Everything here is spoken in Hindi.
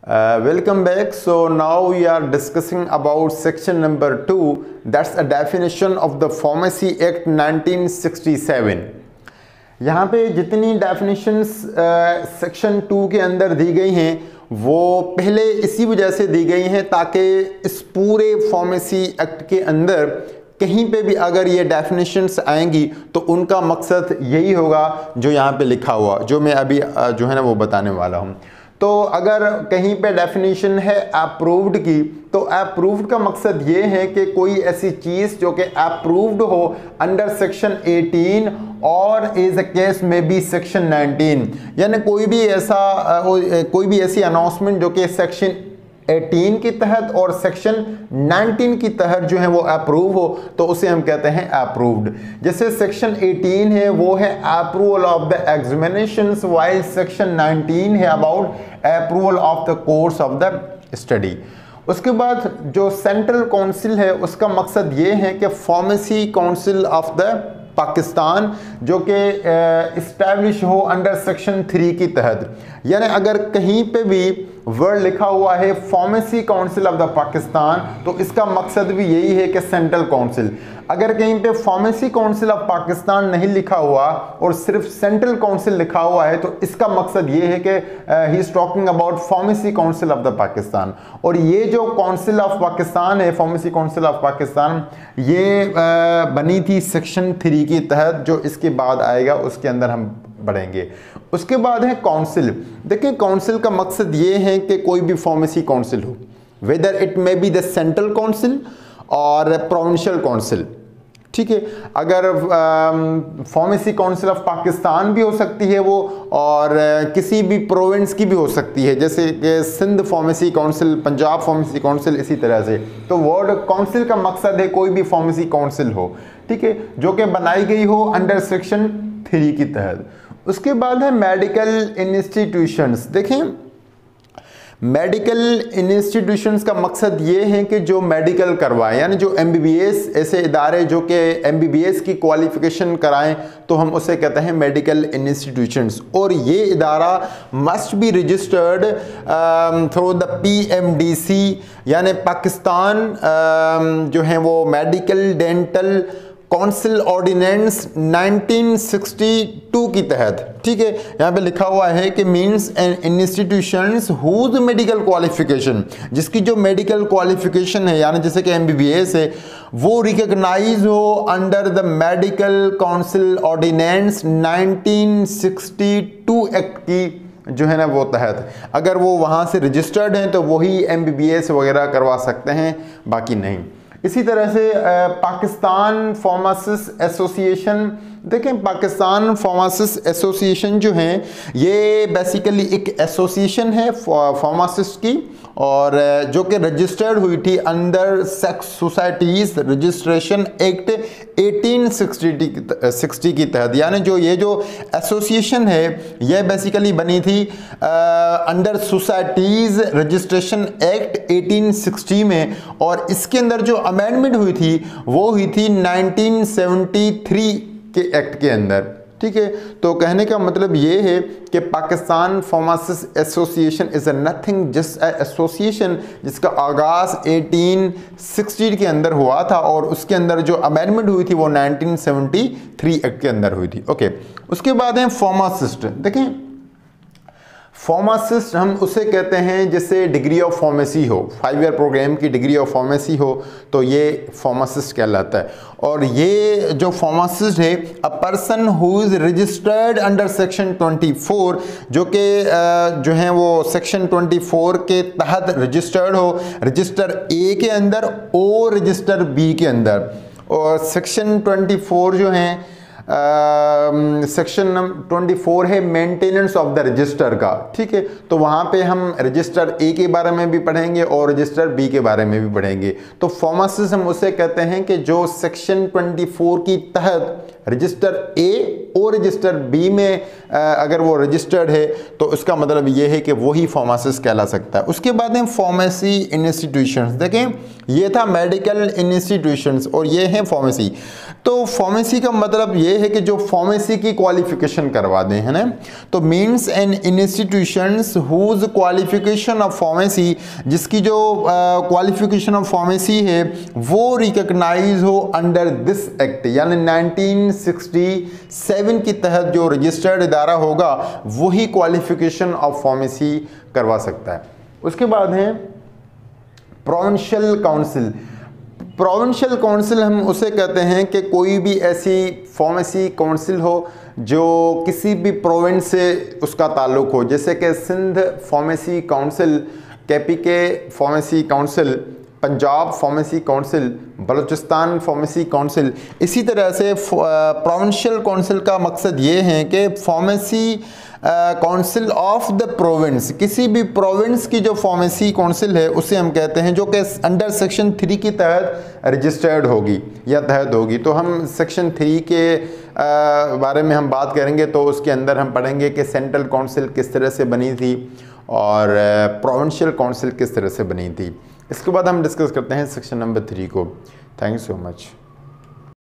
Welcome back. So now we are discussing about section number 2, that's a definition of the Pharmacy Act 1967. यहाँ पे जितनी definitions section 2 के अंदर दी गई हैं वो पहले इसी वजह से दी गई हैं ताकि इस पूरे फार्मेसी एक्ट के अंदर कहीं पे भी अगर ये डेफिनेशंस आएंगी तो उनका मकसद यही होगा जो यहाँ पे लिखा हुआ, जो मैं अभी जो है ना वो बताने वाला हूँ। तो अगर कहीं पे डेफिनेशन है अप्रूव्ड की, तो अप्रूव्ड का मकसद ये है कि कोई ऐसी चीज़ जो कि अप्रूव्ड हो अंडर सेक्शन 18 और इज अ केस में बी सेक्शन 19, यानी कोई भी ऐसी अनाउंसमेंट जो कि सेक्शन 18 के तहत और सेक्शन 19 की तहत जो है वो अप्रूव हो तो उसे हम कहते हैं अप्रूव्ड। जैसे सेक्शन 18 है वो है approval of the examinations, while section 19 है about approval of the course of the study. उसके बाद जो सेंट्रल काउंसिल है उसका मकसद ये है कि pharmacy council of the Pakistan जो कि इस्टेब्लिश हो अंडर सेक्शन 3 की तहत, यानी अगर कहीं पे भी वर्ड लिखा हुआ है pharmacy council of the Pakistan तो इसका मकसद भी यही है कि सेंट्रल काउंसिल। अगर कहीं पे फार्मेसी काउंसिल ऑफ पाकिस्तान नहीं लिखा हुआ और सिर्फ सेंट्रल काउंसिल लिखा हुआ है तो इसका मकसद ये है कि he is talking about pharmacy council of the Pakistan. और ये जो काउंसिल ऑफ पाकिस्तान है, फार्मेसी काउंसिल ऑफ पाकिस्तान, ये बनी थी सेक्शन 3 के तहत, जो इसके बाद आएगा उसके अंदर हम बढ़ेंगे। उसके बाद है काउंसिल। देखिए काउंसिल का मकसद ये है कि कोई भी फार्मेसी काउंसिल हो, whether it may be the central council और प्रोविंशियल काउंसिल, ठीक है। अगर फार्मेसी काउंसिल ऑफ पाकिस्तान भी हो सकती है वो, और किसी भी प्रोविंस की भी हो सकती है, जैसे कि Sindh pharmacy council, Punjab pharmacy council, इसी तरह से। तो वर्ड काउंसिल का मकसद है कोई भी फार्मेसी काउंसिल हो, ठीक है, जो कि बनाई गई हो अंडर सेक्शन 3 की तहत। उसके बाद है मेडिकल इंस्टीट्यूशंस। देखें मेडिकल इंस्टीट्यूशंस का मकसद ये है कि जो मेडिकल करवाएं, यानी जो एमबीबीएस, ऐसे इदारे जो कि एमबीबीएस की क्वालिफिकेशन कराएं तो हम उसे कहते हैं मेडिकल इंस्टीट्यूशंस। और ये इदारा must be registered through the PMDC, यानी पाकिस्तान जो है वो मेडिकल डेंटल काउंसिल ऑर्डिनेंस 1962 की तहत, ठीक है। यहाँ पे लिखा हुआ है कि means an institutions whose medical qualification, जिसकी जो मेडिकल क्वालिफिकेशन है यानी जैसे कि एमबीबीएस है वो रिकॉग्नाइज हो under the medical council ordinance 1962 act की जो है ना वो तहत। अगर वो वहाँ से रजिस्टर्ड हैं तो वही एमबीबीएस वगैरह करवा सकते हैं, बाकी नहीं। इसी तरह से पाकिस्तान फार्मासिस्ट एसोसिएशन। देखें पाकिस्तान फार्मासिस्ट एसोसिएशन जो है ये बेसिकली एक एसोसिएशन है फार्मासिस्ट की, और जो कि रजिस्टर्ड हुई थी under sex societies registration act 1860 की तहत। यानी जो एसोसिएशन है ये बेसिकली बनी थी अंडर सोसाइटीज़ रजिस्ट्रेशन एक्ट 1860 में, और इसके अंदर जो अमेंडमेंट हुई थी वो हुई थी 1973 के एक्ट के अंदर, ठीक है। तो कहने का मतलब ये है कि Pakistan pharmacist association is nothing just association जिसका आगाज़ 1860 के अंदर हुआ था, और उसके अंदर जो अमेंडमेंट हुई थी वो 1973 एक्ट के अंदर हुई थी, ओके। उसके बाद है फार्मासिस्ट। देखें फार्मासिस्ट हम उसे कहते हैं जिससे डिग्री ऑफ फार्मेसी हो, 5 ईयर प्रोग्राम की डिग्री ऑफ फार्मेसी हो तो ये फार्मासिस्ट कहलाता है। और ये जो फार्मासिस्ट है a person who is registered under section 24, जो कि जो है वो सेक्शन 24 के तहत रजिस्टर्ड हो, रजिस्टर ए के अंदर और रजिस्टर बी के अंदर। और सेक्शन 24 जो है सेक्शन 24 है मेंटेनेंस ऑफ द रजिस्टर का, ठीक है। तो वहाँ पे हम रजिस्टर ए के बारे में भी पढ़ेंगे और रजिस्टर बी के बारे में भी पढ़ेंगे। तो फार्मासिस्ट हम उसे कहते हैं कि जो सेक्शन 24 की तहत रजिस्टर ए और रजिस्टर बी में अगर वो रजिस्टर्ड है तो उसका मतलब ये है कि वही फार्मासिस्ट कहला सकता है। उसके बाद है फार्मेसी इंस्टीट्यूशंस। देखें ये था मेडिकल इंस्टीट्यूशंस और ये है फार्मेसी। तो फार्मेसी का मतलब ये है कि जो फार्मेसी की क्वालिफिकेशन करवा दें, है ना। तो means an institutions whose qualification of pharmacy, जिसकी जो क्वालिफिकेशन ऑफ फार्मेसी है वो रिकॉग्नाइज हो अंडर दिस एक्ट, यानी 1967 के तहत जो रजिस्टर्ड इदारा होगा वही क्वालिफिकेशन ऑफ फार्मेसी करवा सकता है। उसके बाद है प्रोविंशियल काउंसिल। प्रोविंशियल काउंसिल हम उसे कहते हैं कि कोई भी ऐसी फार्मेसी काउंसिल हो जो किसी भी प्रोविंस से उसका ताल्लुक हो, जैसे कि Sindh pharmacy council, KPK pharmacy council, Punjab pharmacy council, Balochistan pharmacy council. इसी तरह से प्रोविंशियल काउंसिल का मकसद ये है कि pharmacy council of the province, किसी भी प्रोविंस की जो फार्मेसी काउंसिल है उसे हम कहते हैं, जो कि अंडर सेक्शन 3 के तहत रजिस्टर्ड होगी या तहत होगी। तो हम सेक्शन 3 के बारे में हम बात करेंगे, तो उसके अंदर हम पढ़ेंगे कि सेंट्रल काउंसिल किस तरह से बनी थी और प्रोविंशियल काउंसिल किस तरह से बनी थी। इसके बाद हम डिस्कस करते हैं सेक्शन नंबर 3 को। Thank you so much.